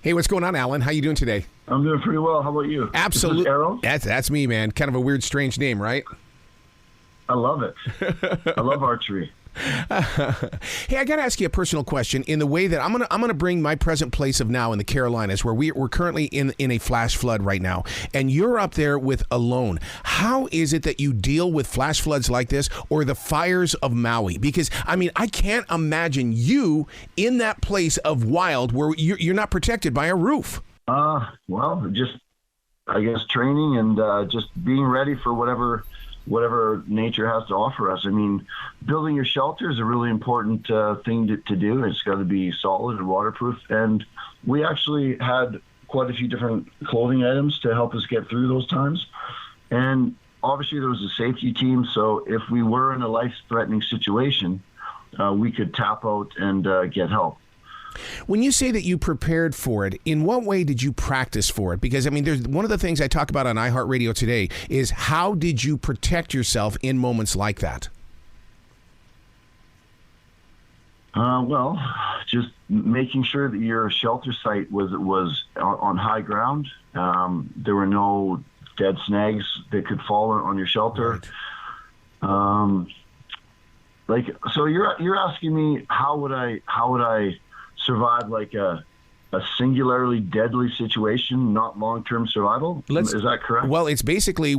Hey, what's going on, Alan? How you doing today? I'm doing pretty well. How about you? Absolutely. Arrow? That's me, man. Kind of a weird, strange name, right? I love it. I love archery. Hey, I got to ask you a personal question. In the way that I'm gonna bring my present place of now in the Carolinas, where we're currently in a flash flood right now, and you're up there with Alone. How is it that you deal with flash floods like this, or the fires of Maui? Because I mean, I can't imagine you in that place of wild where you're not protected by a roof. Well, just I guess training and just being ready for whatever nature has to offer us. I mean, building your shelter is a really important thing to do. It's got to be solid and waterproof. And we actually had quite a few different clothing items to help us get through those times. And obviously there was a safety team. So if we were in a life-threatening situation, we could tap out and get help. When you say that you prepared for it, in what way did you practice for it? Because, I mean, there's one of the things I talk about on iHeartRadio today is how did you protect yourself in moments like that? Well, just making sure that your shelter site was on high ground. There were no dead snags that could fall on your shelter. Right. So you're asking me how would I survive like a singularly deadly situation, not long-term survival? Is that correct? Well, it's basically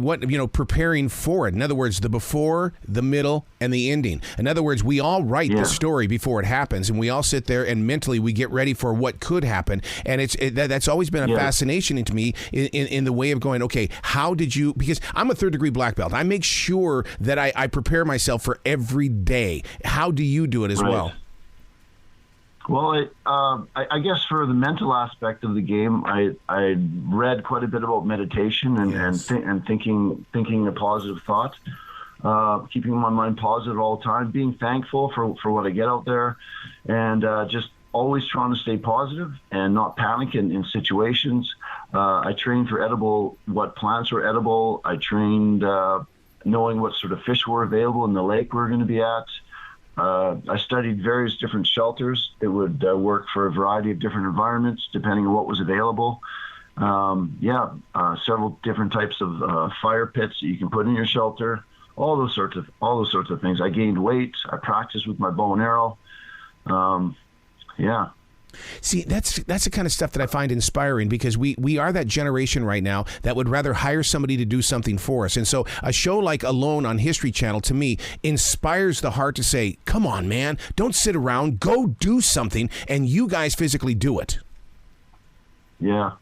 preparing for it. In other words, the before, the middle, and the ending. In other words, we all write the story before it happens, and we all sit there and mentally we get ready for what could happen. And that's always been a fascination to me in the way of going, okay, how did you, because I'm a third-degree black belt. I make sure that I prepare myself for every day. How do you do it as well? Well, I guess for the mental aspect of the game, I read quite a bit about meditation and thinking a positive thought, keeping my mind positive all the time, being thankful for what I get out there, and just always trying to stay positive and not panic in situations. I trained for what plants were edible. I trained knowing what sort of fish were available in the lake we're going to be at. I studied various different shelters that would work for a variety of different environments, depending on what was available. Several different types of fire pits that you can put in your shelter. All those sorts of things. I gained weight. I practiced with my bow and arrow. See, that's the kind of stuff that I find inspiring, because we are that generation right now that would rather hire somebody to do something for us. And so a show like Alone on History Channel, to me, inspires the heart to say, come on, man, don't sit around, go do something, and you guys physically do it. Yeah,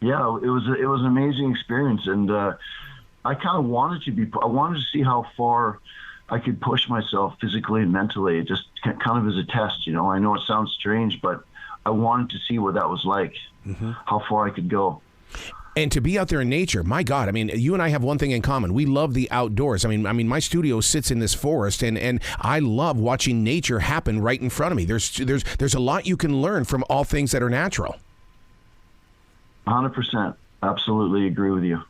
it was an amazing experience, and I kind of wanted to see how far I could push myself physically and mentally, just kind of as a test. I know it sounds strange, but I wanted to see what that was like, how far I could go. And to be out there in nature, my God, I mean, you and I have one thing in common. We love the outdoors. I mean, my studio sits in this forest, and I love watching nature happen right in front of me. There's a lot you can learn from all things that are natural. 100%. Absolutely agree with you.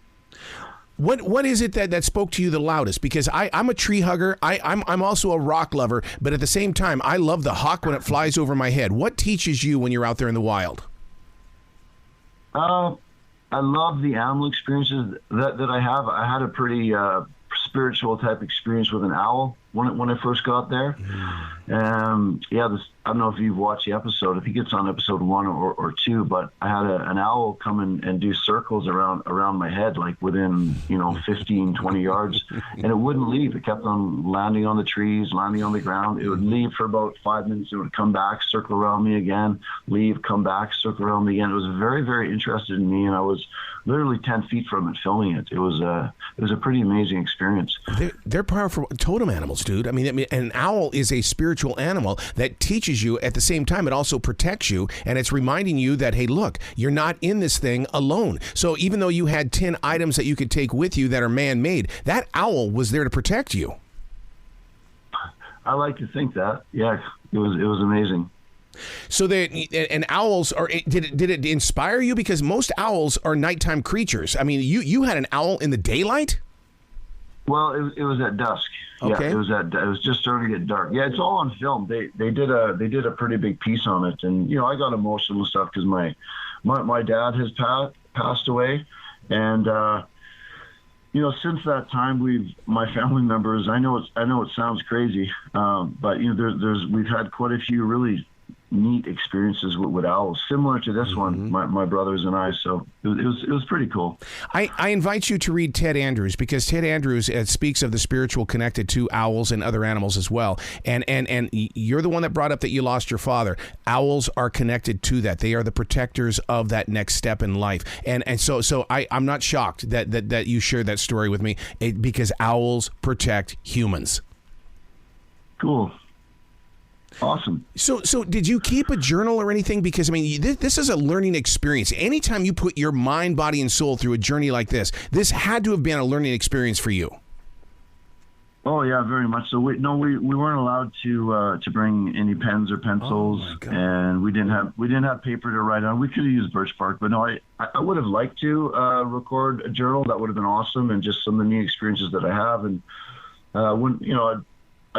What is it that spoke to you the loudest? Because I'm a tree hugger. I'm also a rock lover, but at the same time, I love the hawk when it flies over my head. What teaches you when you're out there in the wild? I love the animal experiences that I have. I had a pretty spiritual type experience with an owl when I first got there. I don't know if you've watched the episode. I think it's on episode 1 or 2, but I had an owl come and do circles around my head, like within 15, 20 yards, and it wouldn't leave. It kept on landing on the trees, landing on the ground. It would leave for about 5 minutes. It would come back, circle around me again, leave, come back, circle around me again. It was very, very interested in me, and I was literally 10 feet from it filming it. It was a pretty amazing experience. They're powerful totem animals, dude. I mean, an owl is a spiritual animal that teaches you. At the same time, it also protects you, and it's reminding you that, hey, look, you're not in this thing alone. So even though you had 10 items that you could take with you that are man-made, that owl was there to protect you. I like to think that. Yeah, it was amazing. So owls are. Did it inspire you? Because most owls are nighttime creatures. I mean, you had an owl in the daylight? Well, it was at dusk. Okay. Yeah, it was just starting to get dark. Yeah, it's all on film. They did a pretty big piece on it, and I got emotional and stuff because my dad has passed away, and since that time my family members. I know it sounds crazy, but we've had quite a few really neat experiences with owls, similar to this one, my brothers and I. So it was pretty cool. I invite you to read Ted Andrews, because Ted Andrews speaks of the spiritual connected to owls and other animals as well. And you're the one that brought up that you lost your father. Owls are connected to that. They are the protectors of that next step in life. And so I'm not shocked that you shared that story with me, because owls protect humans. Cool. Awesome. So did you keep a journal or anything? Because, I mean, this is a learning experience. Anytime you put your mind, body, and soul through a journey like this had to have been a learning experience for you. Oh, yeah, very much so. We weren't allowed to bring any pens or pencils, and we didn't have paper to write on. We could have used birch bark, but no, I would have liked to record a journal. That would have been awesome, and just some of the neat experiences that I have. And when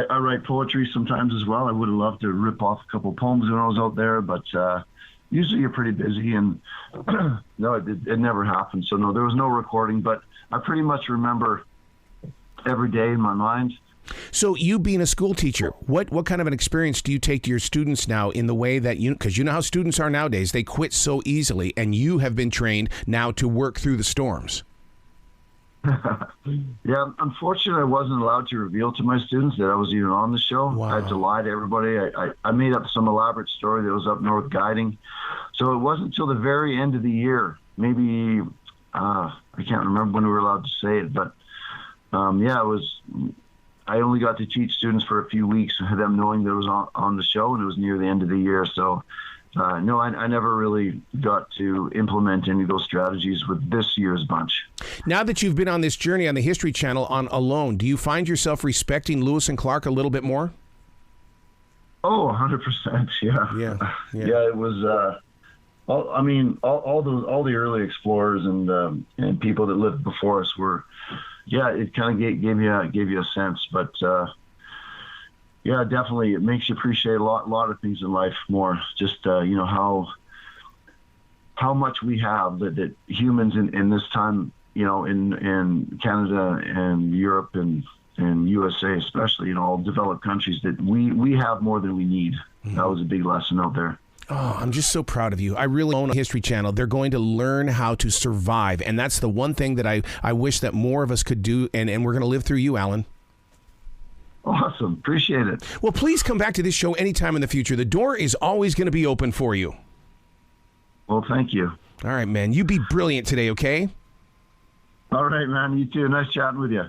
I write poetry sometimes as well. I would have loved to rip off a couple poems when I was out there, but usually you're pretty busy, and no, it never happened. So no, there was no recording, but I pretty much remember every day in my mind. So you being a school teacher, what kind of an experience do you take to your students now in the way that because you know how students are nowadays, they quit so easily, and you have been trained now to work through the storms? Yeah, unfortunately, I wasn't allowed to reveal to my students that I was even on the show. Wow. I had to lie to everybody. I made up some elaborate story that was up north guiding. So it wasn't until the very end of the year, maybe, I can't remember when we were allowed to say it, but I only got to teach students for a few weeks, them knowing that it was on the show, and it was near the end of the year. So no, I never really got to implement any of those strategies with this year's bunch. Now that you've been on this journey on the History Channel on Alone, do you find yourself respecting Lewis and Clark a little bit more? Oh, 100%. Yeah. It was. All the early explorers and people that lived before us were. Yeah, it kind of gave you a sense, but. Yeah, definitely. It makes you appreciate a lot of things in life more. Just how much we have that humans in this time, in Canada and Europe and USA especially, all developed countries, that we have more than we need. Mm-hmm. That was a big lesson out there. Oh, I'm just so proud of you. I really own a History Channel. They're going to learn how to survive, and that's the one thing that I wish that more of us could do, and we're going to live through you, Alan. Awesome. Appreciate it. Well, please come back to this show anytime in the future. The door is always going to be open for you. Well, thank you. All right, man. You be brilliant today, okay? All right, man. You too. Nice chatting with you.